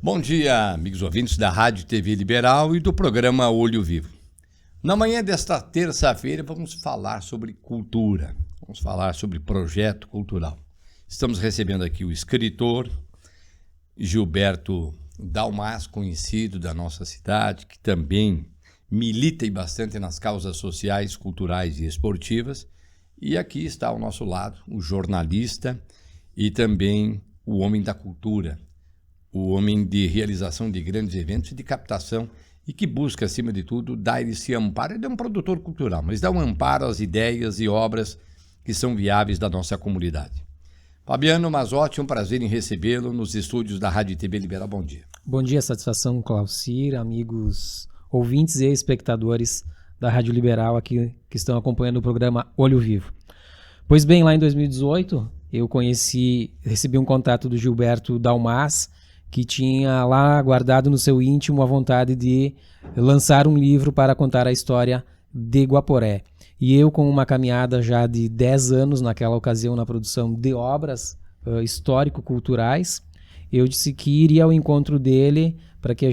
Bom dia, amigos ouvintes da Rádio TV Liberal e do programa Olho Vivo. Na manhã desta terça-feira vamos falar sobre cultura, vamos falar sobre projeto cultural. Estamos recebendo aqui o escritor Gilberto Dalmas, conhecido da nossa cidade, que também milita bastante nas causas sociais, culturais e esportivas. E aqui está ao nosso lado o jornalista e também o homem da cultura, o homem de realização de grandes eventos e de captação e que busca, acima de tudo, dar esse amparo. Ele é um produtor cultural, mas dá um amparo às ideias e obras que são viáveis da nossa comunidade. Fabiano Mazzotti, um prazer em recebê-lo nos estúdios da Rádio TV Liberal. Bom dia. Bom dia, satisfação, Claucir, amigos ouvintes e espectadores da Rádio Liberal aqui que estão acompanhando o programa Olho Vivo. Pois bem, lá em 2018, eu recebi um contato do Gilberto Dalmas, que tinha lá guardado no seu íntimo a vontade de lançar um livro para contar a história de Guaporé. E eu, com uma caminhada já de 10 anos naquela ocasião na produção de obras histórico-culturais, eu disse que iria ao encontro dele para que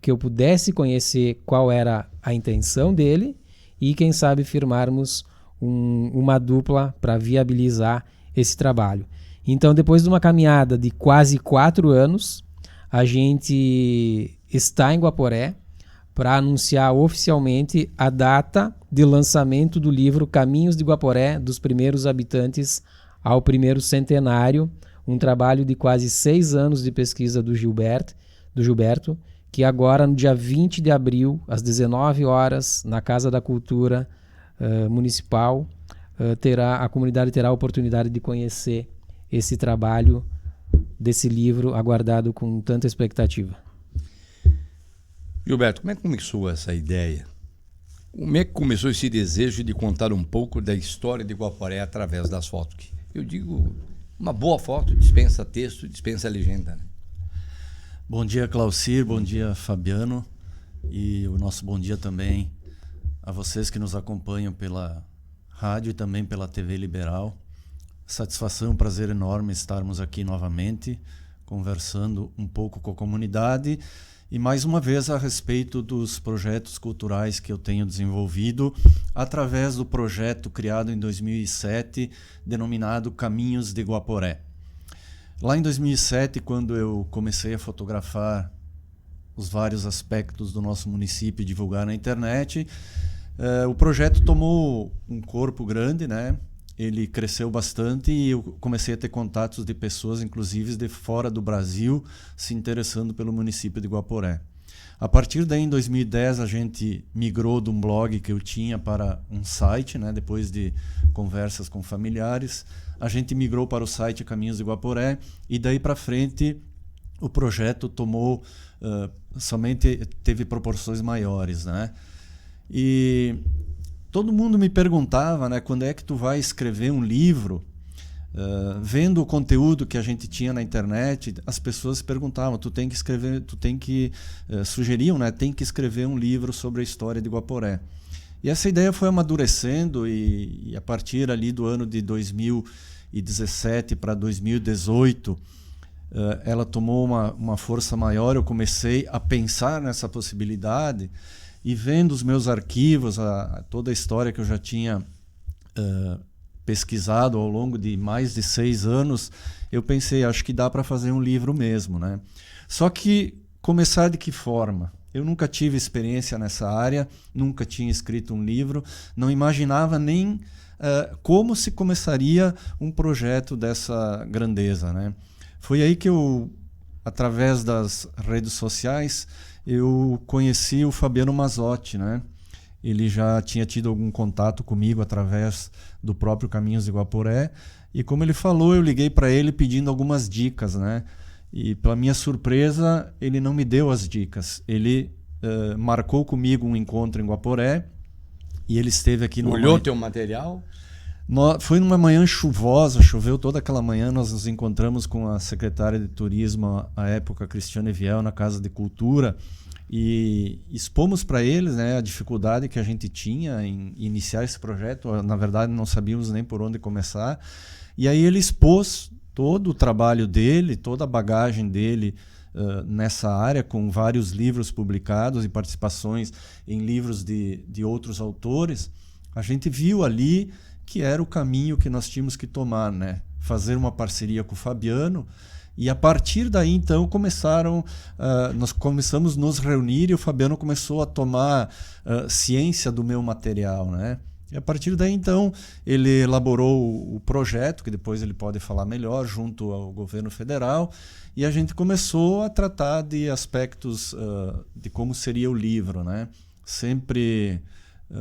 eu pudesse conhecer qual era a intenção dele e, quem sabe, firmarmos uma dupla para viabilizar esse trabalho. Então, depois de uma caminhada de quase 4 anos, a gente está em Guaporé para anunciar oficialmente a data de lançamento do livro Caminhos de Guaporé, dos primeiros habitantes ao primeiro centenário, um trabalho de quase 6 anos de pesquisa do Gilberto, que agora, no dia 20 de abril, às 19 horas, na Casa da Cultura Municipal, a comunidade terá a oportunidade de conhecer esse trabalho desse livro aguardado com tanta expectativa. Gilberto, como é que começou essa ideia? Como é que começou esse desejo de contar um pouco da história de Guaporé através das fotos? Eu digo, uma boa foto dispensa texto, dispensa legenda, né? Bom dia, Claucir, bom dia, Fabiano, e o nosso bom dia também a vocês que nos acompanham pela rádio e também pela TV Liberal. Satisfação, prazer enorme estarmos aqui novamente, conversando um pouco com a comunidade e mais uma vez a respeito dos projetos culturais que eu tenho desenvolvido através do projeto criado em 2007, denominado Caminhos de Guaporé. Lá em 2007, quando eu comecei a fotografar os vários aspectos do nosso município e divulgar na internet, o projeto tomou um corpo grande, né? Ele cresceu bastante e eu comecei a ter contatos de pessoas, inclusive de fora do Brasil, se interessando pelo município de Guaporé. A partir daí, em 2010, a gente migrou de um blog que eu tinha para um site, né? Depois de conversas com familiares, a gente migrou para o site Caminhos de Guaporé e daí para frente o projeto somente teve proporções maiores, né? E todo mundo me perguntava, né, quando é que tu vai escrever um livro? Vendo o conteúdo que a gente tinha na internet, as pessoas perguntavam, sugeriam, né, tem que escrever um livro sobre a história de Guaporé. E essa ideia foi amadurecendo e a partir ali do ano de 2017 para 2018, ela tomou uma força maior. Eu comecei a pensar nessa possibilidade e vendo os meus arquivos, toda a história que eu já tinha pesquisado ao longo de mais de 6 anos, eu pensei, acho que dá para fazer um livro mesmo, né? Só que começar de que forma? Eu nunca tive experiência nessa área, nunca tinha escrito um livro, não imaginava nem como se começaria um projeto dessa grandeza, né? Foi aí que eu, através das redes sociais, eu conheci o Fabiano Mazzotti, né? Ele já tinha tido algum contato comigo através do próprio Caminhos de Guaporé e, como ele falou, eu liguei para ele pedindo algumas dicas, né? E, pela minha surpresa, ele não me deu as dicas. Ele marcou comigo um encontro em Guaporé e ele esteve aqui no... Olhou teu material? Foi numa manhã chuvosa, choveu toda aquela manhã, nós nos encontramos com a secretária de turismo, à época, Cristiane Viel, na Casa de Cultura, e expomos para eles, né, a dificuldade que a gente tinha em iniciar esse projeto. Na verdade, não sabíamos nem por onde começar. E aí ele expôs todo o trabalho dele, toda a bagagem dele nessa área, com vários livros publicados e participações em livros de outros autores, a gente viu ali que era o caminho que nós tínhamos que tomar, né? Fazer uma parceria com o Fabiano. E a partir daí, então, nós começamos a nos reunir e o Fabiano começou a tomar ciência do meu material, né? E a partir daí, então, ele elaborou o projeto, que depois ele pode falar melhor, junto ao governo federal, e a gente começou a tratar de aspectos de como seria o livro, né? Sempre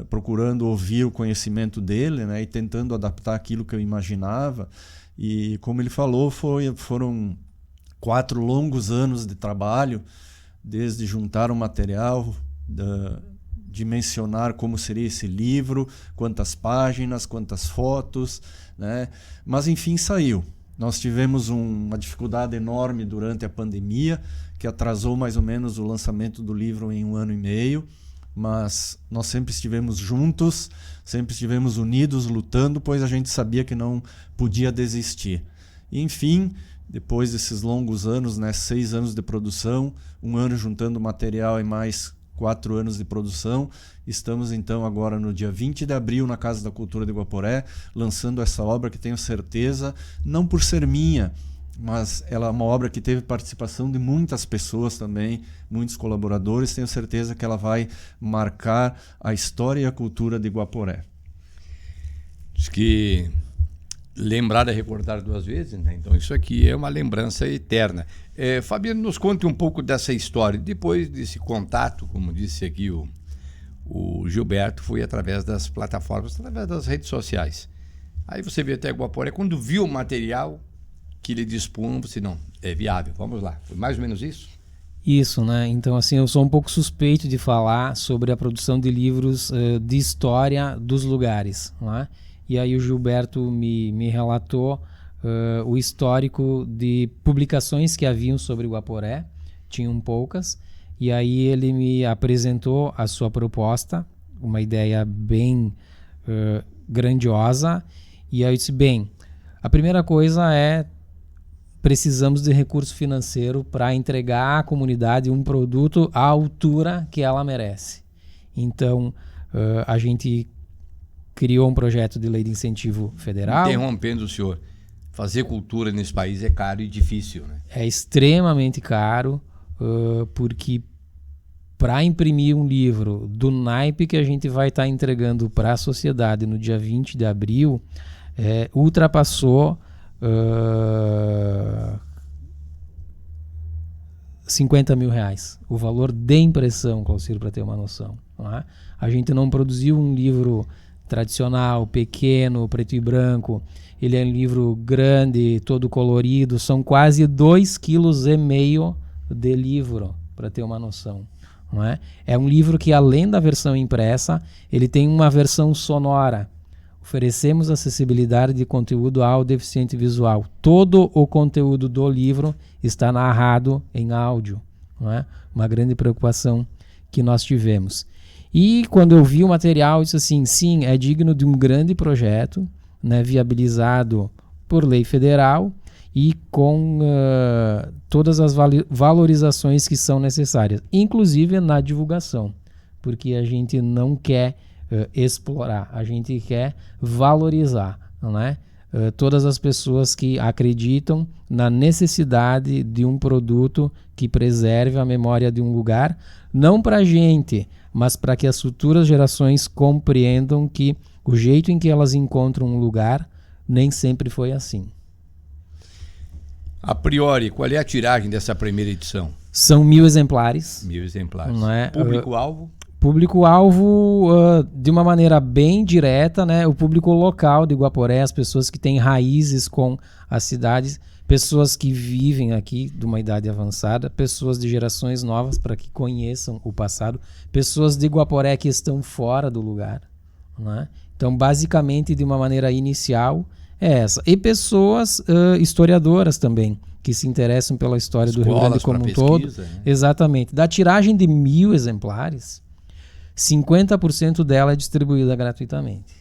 procurando ouvir o conhecimento dele, né? E tentando adaptar aquilo que eu imaginava. E como ele falou, foram 4 longos anos de trabalho, desde juntar o material, dimensionar como seria esse livro, quantas páginas, quantas fotos, né? Mas enfim, saiu. Nós tivemos uma dificuldade enorme durante a pandemia, que atrasou mais ou menos o lançamento do livro em 1 ano e meio, mas nós sempre estivemos juntos, sempre estivemos unidos, lutando, pois a gente sabia que não podia desistir. E, enfim, depois desses longos anos, né, 6 anos de produção, 1 ano juntando material e mais 4 anos de produção, estamos então agora no dia 20 de abril na Casa da Cultura de Guaporé, lançando essa obra que tenho certeza, não por ser minha, mas ela é uma obra que teve participação de muitas pessoas também, muitos colaboradores, tenho certeza que ela vai marcar a história e a cultura de Guaporé. Diz que lembrar é recordar 2 vezes, né? Então isso aqui é uma lembrança eterna. Fabiano, nos conte um pouco dessa história. Depois desse contato, como disse aqui o Gilberto, foi através das plataformas, através das redes sociais. Aí você veio até Guaporé, quando viu o material que ele dispunha, você não, é viável, vamos lá. Foi mais ou menos isso? Isso, né? Então, assim, eu sou um pouco suspeito de falar sobre a produção de livros de história dos lugares, né? E aí o Gilberto me relatou o histórico de publicações que haviam sobre Guaporé, tinham poucas, e aí ele me apresentou a sua proposta, uma ideia bem grandiosa, e aí eu disse, bem, a primeira coisa é precisamos de recurso financeiro para entregar à comunidade um produto à altura que ela merece. Então, a gente criou um projeto de lei de incentivo federal. Interrompendo o senhor, fazer cultura nesse país é caro e difícil, né? É extremamente caro, porque para imprimir um livro do naipe que a gente vai estar entregando para a sociedade no dia 20 de abril, ultrapassou 50 mil reais. O valor de impressão, Claucir, para ter uma noção. Não é? A gente não produziu um livro tradicional, pequeno, preto e branco. Ele é um livro grande, todo colorido. São quase 2,5 kg de livro, para ter uma noção. Não é? É um livro que, além da versão impressa, ele tem uma versão sonora. Oferecemos acessibilidade de conteúdo ao deficiente visual. Todo o conteúdo do livro está narrado em áudio. Não é? Uma grande preocupação que nós tivemos. E quando eu vi o material, eu disse assim, sim, é digno de um grande projeto, né, viabilizado por lei federal e com todas as valorizações que são necessárias, inclusive na divulgação, porque a gente não quer explorar, a gente quer valorizar, não é? Todas as pessoas que acreditam na necessidade de um produto que preserve a memória de um lugar, não para a gente, mas para que as futuras gerações compreendam que o jeito em que elas encontram um lugar nem sempre foi assim. A priori, qual é a tiragem dessa primeira edição? São 1.000 exemplares. 1.000 exemplares. Não é? Público-alvo? Público-alvo, de uma maneira bem direta, né? O público local de Guaporé, as pessoas que têm raízes com as cidades, pessoas que vivem aqui de uma idade avançada, pessoas de gerações novas para que conheçam o passado, pessoas de Guaporé que estão fora do lugar, né? Então, basicamente, de uma maneira inicial, é essa. E pessoas historiadoras também, que se interessam pela história do Rio Grande como um todo. Né? Exatamente. Da tiragem de 1.000 exemplares, 50% dela é distribuída gratuitamente.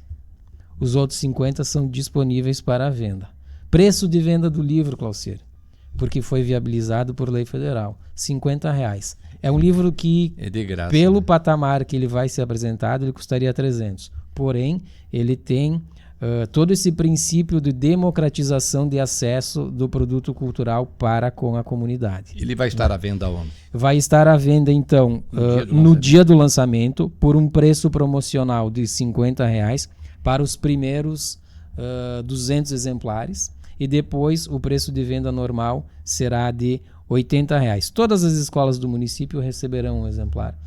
Os outros 50% são disponíveis para a venda. Preço de venda do livro, Claucir, porque foi viabilizado por lei federal, R$50. É um livro que, É de graça, pelo né? patamar que ele vai ser apresentado, ele custaria 300. Porém, ele tem todo esse princípio de democratização de acesso do produto cultural para com a comunidade. Ele vai estar à venda onde? Vai estar à venda, então, no dia do lançamento, por um preço promocional de R$50 para os primeiros 200 exemplares. E depois o preço de venda normal será de R$80. Todas as escolas do município receberão um exemplar.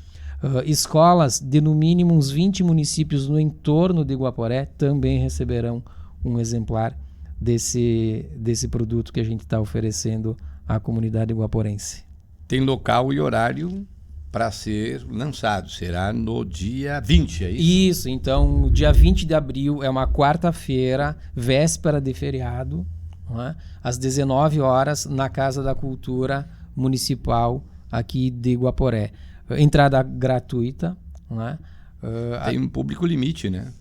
Escolas de no mínimo uns 20 municípios no entorno de Guaporé também receberão um exemplar desse produto que a gente está oferecendo à comunidade guaporense. Tem local e horário para ser lançado. Será no dia 20, é isso? Isso, então, o dia 20 de abril é uma quarta-feira, véspera de feriado, né, às 19 horas, na Casa da Cultura Municipal aqui de Guaporé. Entrada gratuita, né? Tem um público limite, né?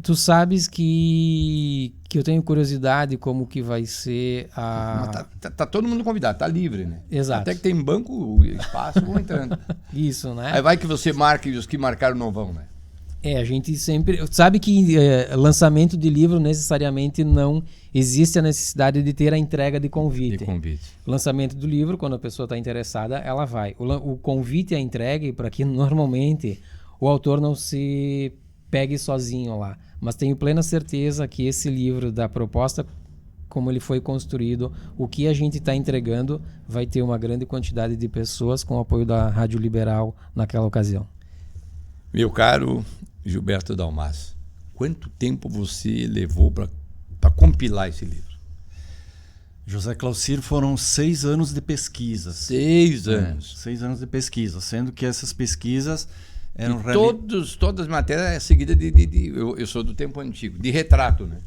Tu sabes que eu tenho curiosidade como que vai ser a... Mas tá todo mundo convidado, tá livre, né? Exato. Até que tem banco, espaço, vão entrando. Isso, né? Aí vai que você marca e os que marcaram não vão, né? A gente sempre... Sabe que lançamento de livro necessariamente não existe a necessidade de ter a entrega de convite. De convite. Lançamento do livro, quando a pessoa está interessada, ela vai. O convite é entregue para que normalmente o autor não se pegue sozinho lá. Mas tenho plena certeza que esse livro, da proposta como ele foi construído, o que a gente está entregando, vai ter uma grande quantidade de pessoas com o apoio da Rádio Liberal naquela ocasião. Meu caro Gilberto Dalmas, quanto tempo você levou para compilar esse livro? José Claucir, foram 6 anos de pesquisa. 6 anos. 6 anos de pesquisa, sendo que essas pesquisas eram... Todas as matérias é seguida eu sou do tempo antigo, de retrato, né?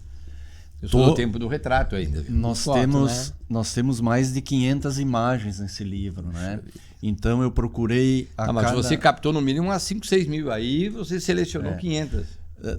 Eu sou do tempo do retrato ainda. Nós temos mais de 500 imagens nesse livro, né? Então eu procurei mas você captou no mínimo umas 5, 6 mil, aí você selecionou 500.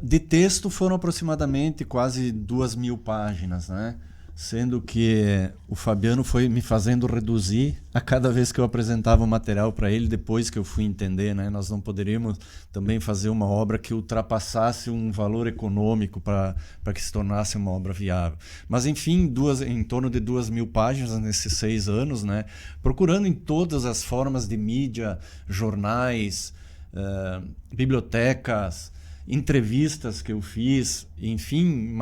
De texto foram aproximadamente quase 2.000 páginas, né? Sendo que o Fabiano foi me fazendo reduzir a cada vez que eu apresentava o material para ele, depois que eu fui entender, né? Nós não poderíamos também fazer uma obra que ultrapassasse um valor econômico para que se tornasse uma obra viável. Mas enfim, em torno de 2.000 páginas nesses 6 anos, né? Procurando em todas as formas de mídia, jornais, bibliotecas, entrevistas que eu fiz, enfim,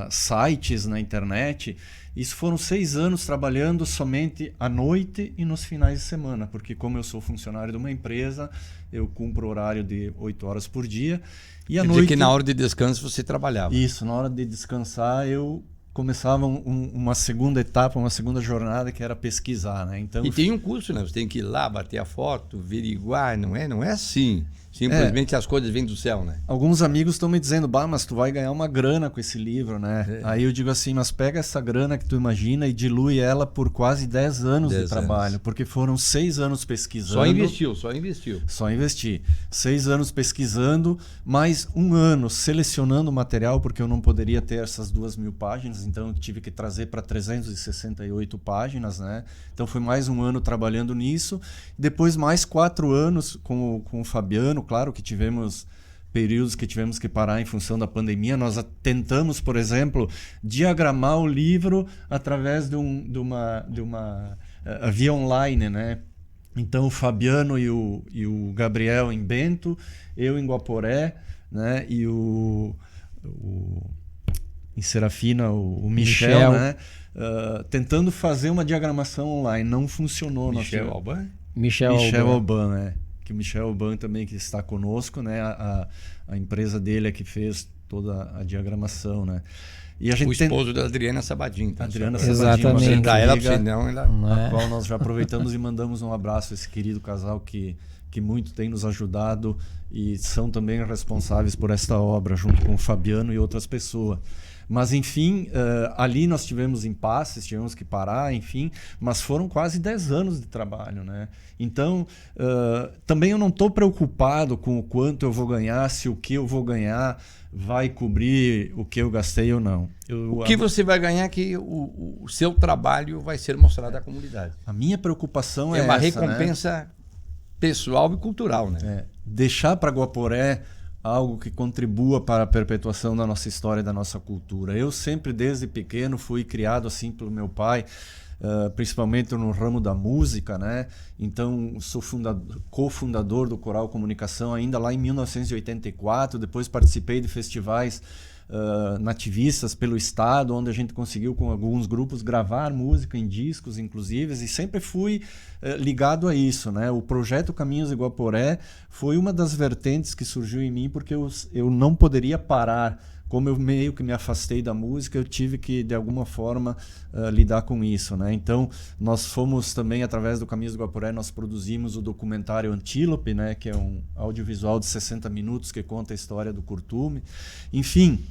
sites na internet. Isso foram 6 anos trabalhando somente à noite e nos finais de semana, porque como eu sou funcionário de uma empresa, eu cumpro horário de 8 horas por dia. E à noite... Quer dizer que na hora de descanso você trabalhava. Isso, na hora de descansar eu começava uma segunda etapa, uma segunda jornada, que era pesquisar, né? Então, e tem um curso, né? Você tem que ir lá, bater a foto, averiguar, não é assim. Simplesmente as coisas vêm do céu, né? Alguns amigos estão me dizendo, mas tu vai ganhar uma grana com esse livro, né? Aí eu digo assim, mas pega essa grana que tu imagina e dilui ela por quase 10 anos de trabalho, porque foram 6 anos pesquisando. Só investiu. Só investi. 6 anos pesquisando, mais 1 ano selecionando o material, porque eu não poderia ter essas 2.000 páginas, então eu tive que trazer para 368 páginas, né? Então foi mais 1 ano trabalhando nisso. Depois mais 4 anos com o Fabiano. Claro que tivemos períodos que tivemos que parar em função da pandemia. Nós tentamos, por exemplo, diagramar o livro através de uma via online, né? Então o Fabiano e o Gabriel em Bento, eu em Guaporé, né? E em Serafina o Michel, né? Tentando fazer uma diagramação online. Não funcionou. Michel Alban? Michel Alban, né? Que o Michel Alban também que está conosco, né? A empresa dele é que fez toda a diagramação, né? E a gente o esposo da Adriana Sabadin. Tá? Adriana Sabadin, a qual nós já aproveitamos e mandamos um abraço a esse querido casal que muito tem nos ajudado e são também responsáveis por esta obra, junto com o Fabiano e outras pessoas. Mas, enfim, ali nós tivemos impasses, tivemos que parar, enfim, mas foram quase 10 anos de trabalho, né? Então, também eu não estou preocupado com o quanto eu vou ganhar, se o que eu vou ganhar vai cobrir o que eu gastei ou não. O que você vai ganhar é que o seu trabalho vai ser mostrado à comunidade. A minha preocupação é uma essa, recompensa pessoal e cultural, né? Deixar para Guaporé algo que contribua para a perpetuação da nossa história e da nossa cultura. Eu sempre, desde pequeno, fui criado assim pelo meu pai, principalmente no ramo da música, né? Então, sou cofundador do Coral Comunicação ainda lá em 1984, depois participei de festivais nativistas pelo estado, onde a gente conseguiu com alguns grupos gravar música em discos, inclusive, e sempre fui ligado a isso, né? O projeto Caminhos de Guaporé foi uma das vertentes que surgiu em mim, porque eu não poderia parar. Como eu meio que me afastei da música, eu tive que, de alguma forma, lidar com isso, né? Então, nós fomos também, através do Caminhos do Guaporé, nós produzimos o documentário Antílope, né? Que é um audiovisual de 60 minutos que conta a história do curtume. Enfim,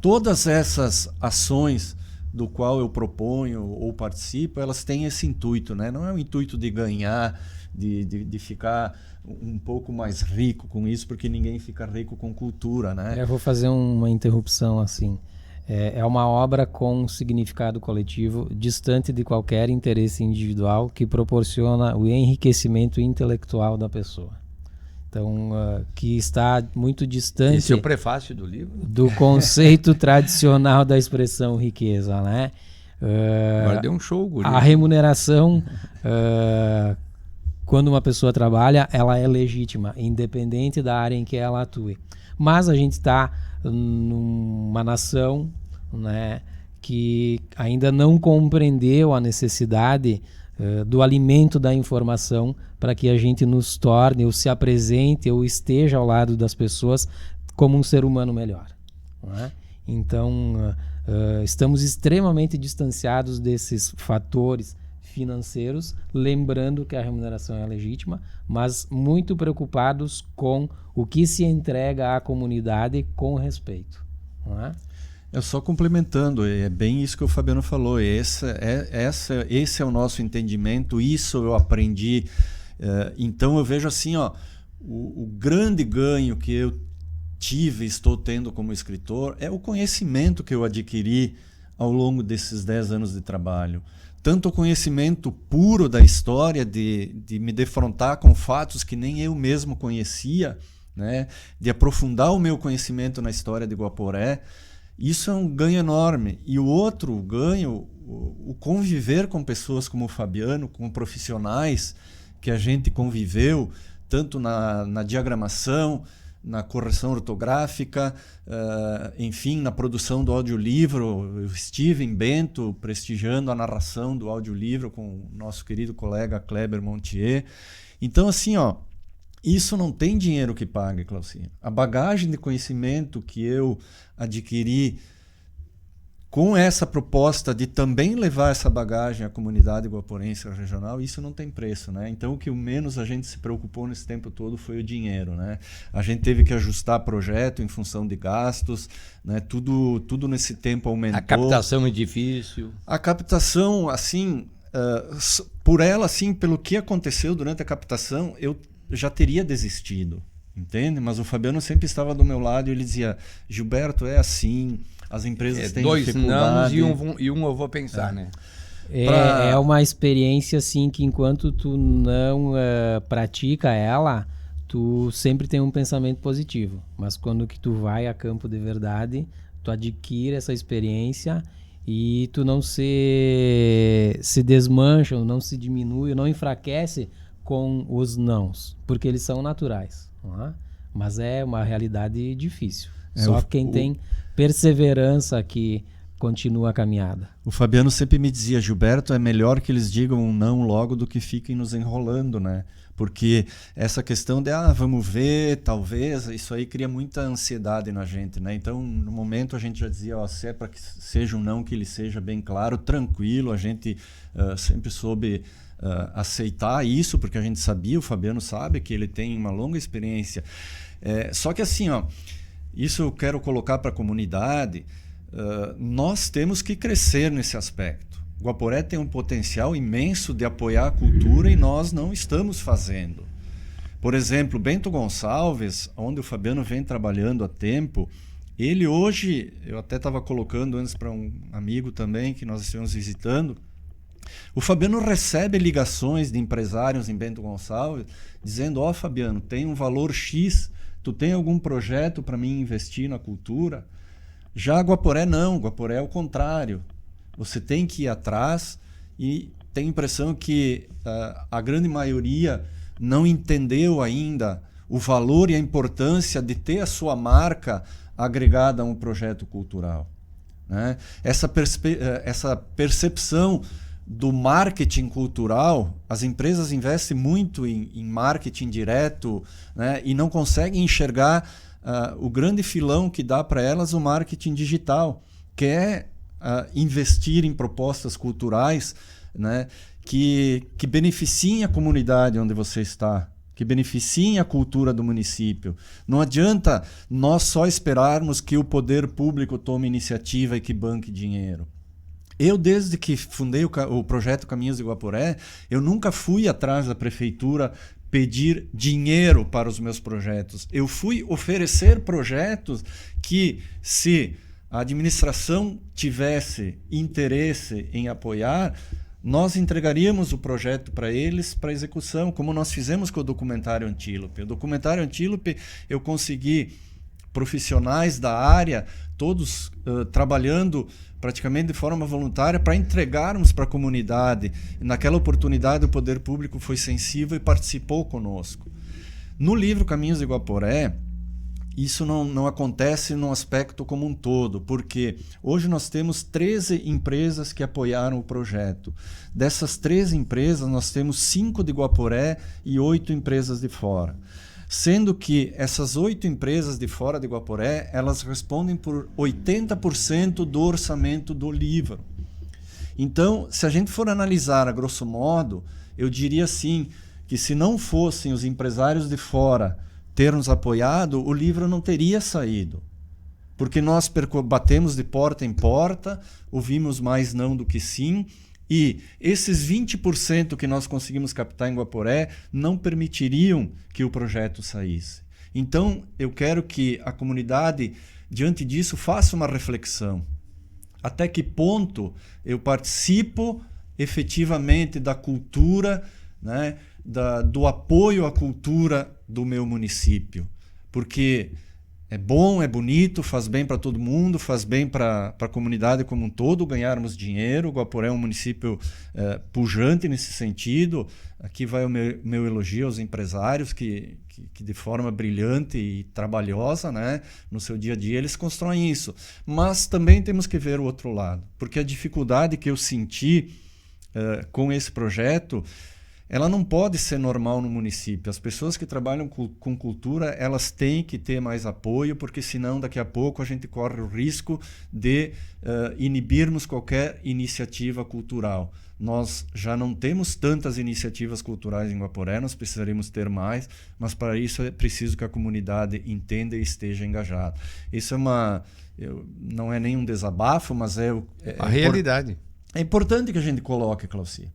todas essas ações do qual eu proponho ou participo, elas têm esse intuito, né? Não é o intuito de ganhar, de ficar um pouco mais rico com isso, porque ninguém fica rico com cultura, né? Eu vou fazer uma interrupção assim. É uma obra com significado coletivo, distante de qualquer interesse individual, que proporciona o enriquecimento intelectual da pessoa. Então, que está muito distante... Esse é o prefácio do livro. Do conceito tradicional da expressão riqueza, né? Agora deu um show, guri. A remuneração... quando uma pessoa trabalha, ela é legítima, independente da área em que ela atue. Mas a gente está numa nação, né, que ainda não compreendeu a necessidade do alimento da informação para que a gente nos torne, ou se apresente, ou esteja ao lado das pessoas como um ser humano melhor. Né? Então, estamos extremamente distanciados desses fatores financeiros, lembrando que a remuneração é legítima, mas muito preocupados com o que se entrega à comunidade com respeito. Não é? Só complementando, é bem isso que o Fabiano falou, esse é o nosso entendimento, isso eu aprendi. Então eu vejo assim, o grande ganho que eu tive e estou tendo como escritor é o conhecimento que eu adquiri ao longo desses 10 anos de trabalho. Tanto o conhecimento puro da história, de me defrontar com fatos que nem eu mesmo conhecia, né? De aprofundar o meu conhecimento na história de Guaporé, isso é um ganho enorme. E o outro ganho, o conviver com pessoas como o Fabiano, com profissionais que a gente conviveu, tanto na diagramação, na correção ortográfica, enfim, na produção do audiolivro. Eu estive em Bento prestigiando a narração do audiolivro com o nosso querido colega Kleber Montier. Então, assim, isso não tem dinheiro que pague, Claucinho. A bagagem de conhecimento que eu adquiri com essa proposta de também levar essa bagagem à comunidade guaporense regional, isso não tem preço, né? Então, o que menos a gente se preocupou nesse tempo todo foi o dinheiro, né? A gente teve que ajustar projeto em função de gastos, né? Tudo nesse tempo aumentou. A captação é difícil. A captação, assim, por ela, assim, pelo que aconteceu durante a captação, eu já teria desistido, entende? Mas o Fabiano sempre estava do meu lado e ele dizia: Gilberto, é assim... As empresas têm dificuldade. 2 não e um eu vou pensar, né? É uma experiência assim que enquanto tu não pratica ela, tu sempre tem um pensamento positivo. Mas quando que tu vai a campo de verdade, tu adquire essa experiência e tu não se desmancha, não se diminui, não enfraquece com os nãos, porque eles são naturais. Não é? Mas é uma realidade difícil. Só quem tem perseverança que continua a caminhada. O Fabiano sempre me dizia: Gilberto, é melhor que eles digam um não logo do que fiquem nos enrolando, né? Porque essa questão de vamos ver, talvez, isso aí cria muita ansiedade na gente, né? Então, no momento a gente já dizia, se é para que seja um não, que ele seja bem claro, tranquilo. A gente sempre soube aceitar isso, porque a gente sabia, o Fabiano sabe que ele tem uma longa experiência. Só que assim, isso eu quero colocar para a comunidade. nós temos que crescer nesse aspecto. Guaporé tem um potencial imenso de apoiar a cultura e nós não estamos fazendo. Por exemplo, Bento Gonçalves, onde o Fabiano vem trabalhando há tempo, ele hoje, eu até estava colocando antes para um amigo também que nós estivemos visitando, o Fabiano recebe ligações de empresários em Bento Gonçalves dizendo: ó, Fabiano, tem um valor X, tu tem algum projeto para mim investir na cultura? Já Guaporé não, Guaporé é o contrário. Você tem que ir atrás e tem a impressão que a grande maioria não entendeu ainda o valor e a importância de ter a sua marca agregada a um projeto cultural, né? Essa percepção do marketing cultural, as empresas investem muito em marketing direto, né? E não conseguem enxergar o grande filão que dá para elas o marketing digital, que é investir em propostas culturais, né? Que beneficiem a comunidade onde você está, que beneficiem a cultura do município. Não adianta nós só esperarmos que o poder público tome iniciativa e que banque dinheiro. Eu, desde que fundei o projeto Caminhos de Guaporé, eu nunca fui atrás da prefeitura pedir dinheiro para os meus projetos. Eu fui oferecer projetos que, se a administração tivesse interesse em apoiar, nós entregaríamos o projeto para eles para execução, como nós fizemos com o documentário Antílope. O documentário Antílope, eu consegui profissionais da área, todos trabalhando praticamente de forma voluntária para entregarmos para a comunidade. Naquela oportunidade o poder público foi sensível e participou conosco. No livro Caminhos de Guaporé, isso não acontece no aspecto como um todo, porque hoje nós temos 13 empresas que apoiaram o projeto. Dessas 13 empresas, nós temos 5 de Guaporé e 8 empresas de fora. Sendo que essas 8 empresas de fora de Guaporé, elas respondem por 80% do orçamento do livro. Então, se a gente for analisar a grosso modo, eu diria assim, que se não fossem os empresários de fora ter nos apoiado, o livro não teria saído. Porque nós batemos de porta em porta, ouvimos mais não do que sim, e esses 20% que nós conseguimos captar em Guaporé não permitiriam que o projeto saísse. Então, eu quero que a comunidade, diante disso, faça uma reflexão. Até que ponto eu participo efetivamente da cultura, né, do apoio à cultura do meu município? Porque é bom, é bonito, faz bem para todo mundo, faz bem para a comunidade como um todo ganharmos dinheiro. O Guaporé é um município pujante nesse sentido. Aqui vai o meu elogio aos empresários que de forma brilhante e trabalhosa, né, no seu dia a dia, eles constroem isso. Mas também temos que ver o outro lado, porque a dificuldade que eu senti com esse projeto, ela não pode ser normal no município. As pessoas que trabalham com cultura, elas têm que ter mais apoio, porque senão daqui a pouco a gente corre o risco de inibirmos qualquer iniciativa cultural. Nós já não temos tantas iniciativas culturais em Guaporé, nós precisaremos ter mais, mas para isso é preciso que a comunidade entenda e esteja engajada. Isso não é nem um desabafo, mas a realidade. É importante que a gente coloque, Clauci.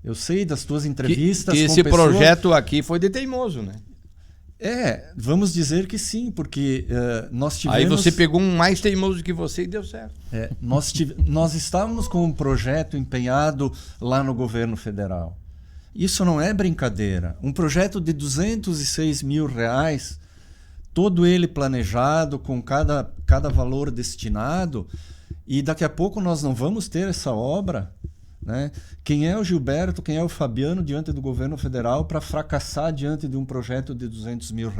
Eu sei das tuas entrevistas que esse projeto aqui foi de teimoso, né? Vamos dizer que sim, porque nós tivemos... Aí você pegou um mais teimoso que você e deu certo. Nós estávamos com um projeto empenhado lá no governo federal. Isso não é brincadeira. Um projeto de R$206 mil, todo ele planejado, com cada valor destinado, e daqui a pouco nós não vamos ter essa obra, né? Quem é o Gilberto, quem é o Fabiano diante do governo federal para fracassar diante de um projeto de R$200 mil?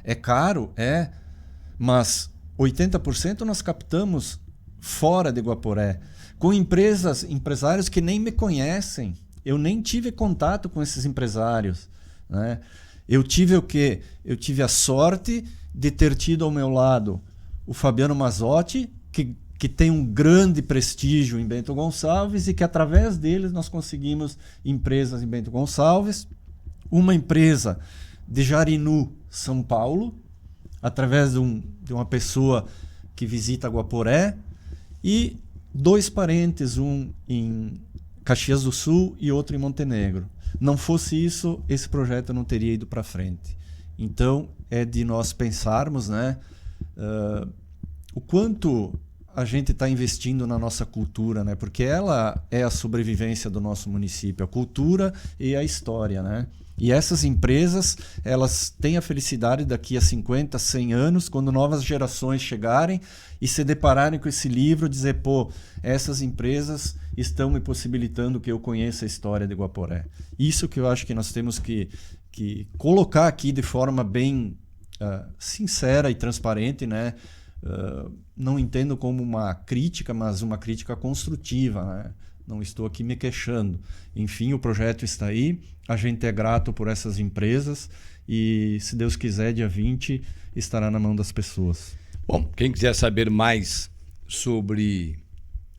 É caro? É, mas 80% nós captamos fora de Guaporé, com empresários que nem me conhecem. Eu nem tive contato com esses empresários, né? Eu tive o quê? Eu tive a sorte de ter tido ao meu lado o Fabiano Mazzotti, que tem um grande prestígio em Bento Gonçalves, e que através deles nós conseguimos empresas em Bento Gonçalves, uma empresa de Jarinu, São Paulo, através de uma pessoa que visita Guaporé, e 2 parentes, um em Caxias do Sul e outro em Montenegro. Não fosse isso, esse projeto não teria ido para frente. Então, é de nós pensarmos, né, o quanto a gente está investindo na nossa cultura, né, porque ela é a sobrevivência do nosso município, a cultura e a história, né? E essas empresas, elas têm a felicidade daqui a 50, 100 anos, quando novas gerações chegarem e se depararem com esse livro, dizer, pô, essas empresas estão me possibilitando que eu conheça a história de Guaporé. Isso que eu acho que nós temos que colocar aqui de forma bem sincera e transparente, né? Não entendo como uma crítica, mas uma crítica construtiva, né? Não estou aqui me queixando. Enfim, o projeto está aí, a gente é grato por essas empresas e, se Deus quiser, dia 20 estará na mão das pessoas. Bom, quem quiser saber mais sobre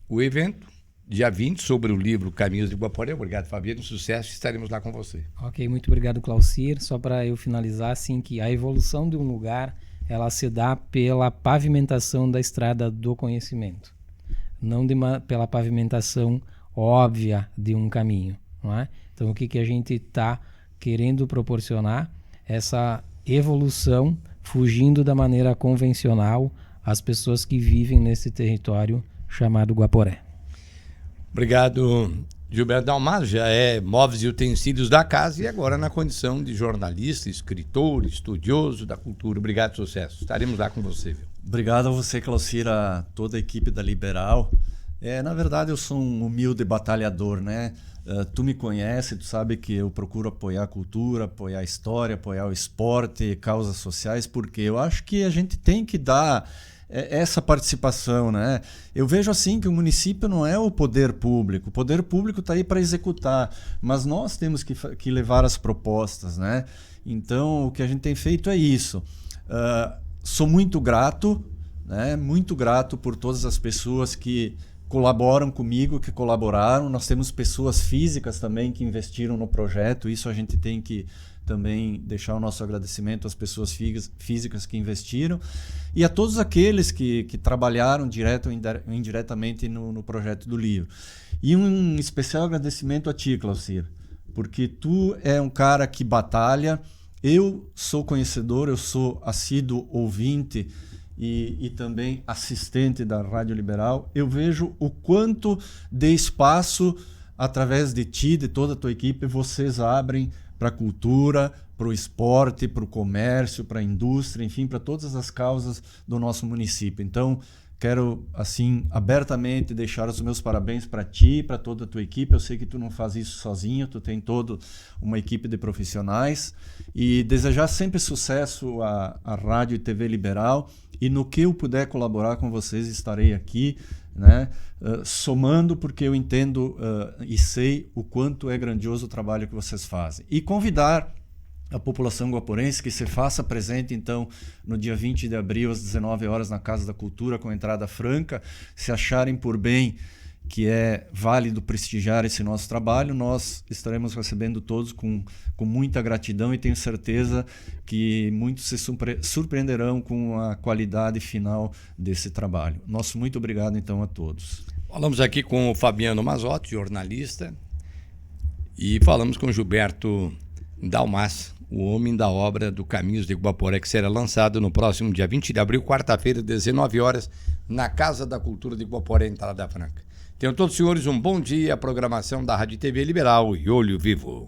o evento, dia 20, sobre o livro Caminhos de Guaporé, obrigado, Fabiano, sucesso, estaremos lá com você. Ok, muito obrigado, Claucir. Só para eu finalizar, assim, que a evolução de um lugar, ela se dá pela pavimentação da estrada do conhecimento, não pela pavimentação óbvia de um caminho, não é? Então, o que a gente está querendo proporcionar? Essa evolução, fugindo da maneira convencional, às pessoas que vivem nesse território chamado Guaporé. Obrigado, Gilberto Dalmas, já é móveis e utensílios da casa e agora na condição de jornalista, escritor, estudioso da cultura. Obrigado, sucesso. Estaremos lá com você, viu? Obrigado a você, Claucir, a toda a equipe da Liberal. Na verdade, eu sou um humilde batalhador, né? Tu me conhece, tu sabe que eu procuro apoiar a cultura, apoiar a história, apoiar o esporte, causas sociais, porque eu acho que a gente tem que dar essa participação, né? Eu vejo assim que o município não é o poder público está aí para executar, mas nós temos que levar as propostas, né? Então, o que a gente tem feito é isso. Sou muito grato, né? Muito grato por todas as pessoas que colaboram comigo, que colaboraram. Nós temos pessoas físicas também que investiram no projeto, isso a gente tem que também deixar o nosso agradecimento às pessoas físicas que investiram e a todos aqueles que trabalharam direto ou indiretamente no projeto do livro. E um especial agradecimento a ti, Claucir, porque tu é um cara que batalha. Eu sou conhecedor, eu sou assíduo ouvinte e também assistente da Rádio Liberal. Eu vejo o quanto de espaço, através de ti, de toda a tua equipe, vocês abrem para a cultura, para o esporte, para o comércio, para a indústria, enfim, para todas as causas do nosso município. Então, quero, assim, abertamente deixar os meus parabéns para ti, para toda a tua equipe. Eu sei que tu não faz isso sozinho, tu tem toda uma equipe de profissionais. E desejar sempre sucesso à Rádio e TV Liberal. E no que eu puder colaborar com vocês, estarei aqui, né? Somando, porque eu entendo e sei o quanto é grandioso o trabalho que vocês fazem. E convidar a população guaporense que se faça presente, então, no dia 20 de abril, às 19 horas, na Casa da Cultura, com entrada franca. Se acharem por bem que é válido prestigiar esse nosso trabalho, nós estaremos recebendo todos com muita gratidão e tenho certeza que muitos se surpreenderão com a qualidade final desse trabalho. Nosso muito obrigado, então, a todos. Falamos aqui com o Fabiano Mazzotti, jornalista, e falamos com o Gilberto Dalmas, o homem da obra do Caminhos de Guaporé, que será lançado no próximo dia 20 de abril, quarta-feira, 19 horas, na Casa da Cultura de Guaporé, Entrada Franca. Tenham todos os senhores um bom dia, a programação da Rádio TV Liberal e Olho Vivo.